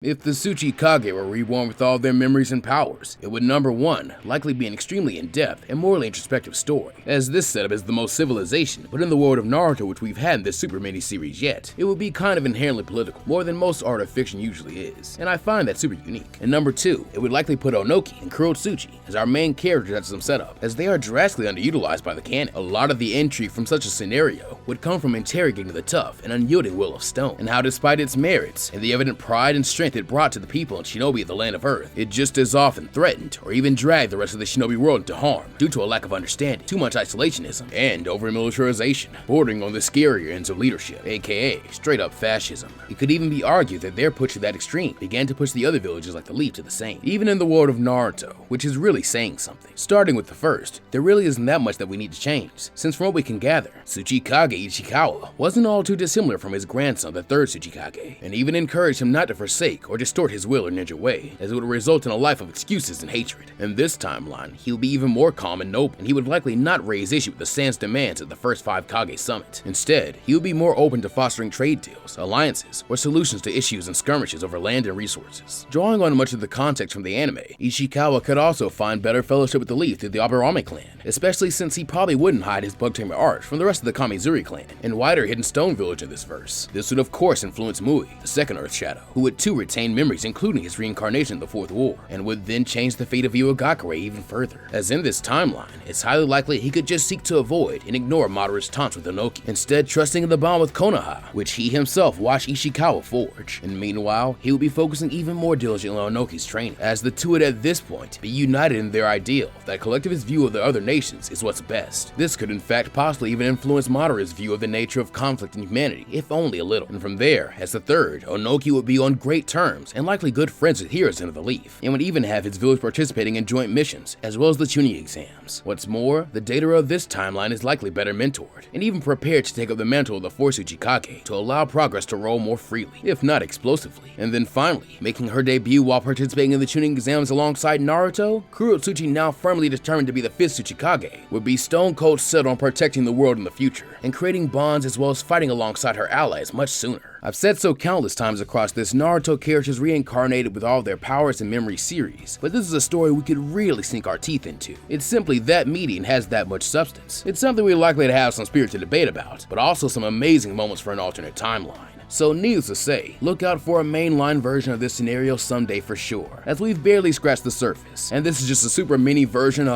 If the Tsuchikage were reborn with all their memories and powers, it would number 1, likely be an extremely in-depth and morally introspective story, as this setup is the most civilization, but in the world of Naruto which we've had in this super mini-series yet, it would be kind of inherently political, more than most art of fiction usually is, and I find that super unique. And number 2, it would likely put Ohnoki and Kurotsuchi as our main characters at some setup, as they are drastically underutilized by the canon. A lot of the intrigue from such a scenario would come from interrogating the tough and unyielding will of stone, and how despite its merits, and the evident pride and strength it brought to the people in shinobi of the land of earth, it just as often threatened or even dragged the rest of the shinobi world into harm due to a lack of understanding, too much isolationism, and over-militarization, bordering on the scarier ends of leadership, aka straight up fascism. It could even be argued that their push to that extreme began to push the other villages like the Leaf to the same, even in the world of Naruto, which is really saying something. Starting with the first, there really isn't that much that we need to change, since from what we can gather, Tsuchikage Ishikawa wasn't all too dissimilar from his grandson, the third Tsuchikage, and even encouraged him not to forsake or distort his will or ninjaway, as it would result in a life of excuses and hatred. In this timeline, he'll be even more calm and noble, and he would likely not raise issue with the Sans demands at the first 5 Kage Summit. Instead, he'll be more open to fostering trade deals, alliances, or solutions to issues and skirmishes over land and resources. Drawing on much of the context from the anime, Ishikawa could also find better fellowship with the Leaf through the Aburame Clan, especially since he probably wouldn't hide his bug tamer art from the rest of the Kamizuri clan and wider Hidden Stone village in this verse. This would of course influence Mui, the second Earth Shadow, who would too retain memories including his reincarnation in the Fourth War, and would then change the fate of Iwagakure even further. As in this timeline, it's highly likely he could just seek to avoid and ignore Madara's taunts with Ohnoki, instead trusting in the bond with Konoha, which he himself watched Ishikawa forge. And meanwhile, he would be focusing even more diligently on Ohnoki's training, as the two would at this point be united in their ideal that collectivist view of the other nations is what's best. This could in fact possibly even influence Madara's view of the nature of conflict in humanity, if only a little. And from there, as the third, Ohnoki would be on great terms and likely good friends with Hiruzen of the Leaf, and would even have his village participating in joint missions, as well as the Chunin Exams. What's more, the Deidara of this timeline is likely better mentored, and even prepared to take up the mantle of the fourth Tsuchikage to allow progress to roll more freely, if not explosively. And then finally, making her debut while participating in the Chunin Exams alongside Naruto, Kurotsuchi, now firmly determined to be the fifth Tsuchikage, would be stone cold set on protecting the world in the future, and creating bonds as well as fighting alongside her allies much sooner. I've said so countless times across this, Naruto characters reincarnated with all their powers and memory series, but this is a story we could really sink our teeth into. It's simply that meaty and has that much substance. It's something we're likely to have some spirited debate about, but also some amazing moments for an alternate timeline. So needless to say, look out for a mainline version of this scenario someday for sure, as we've barely scratched the surface, and this is just a super mini version of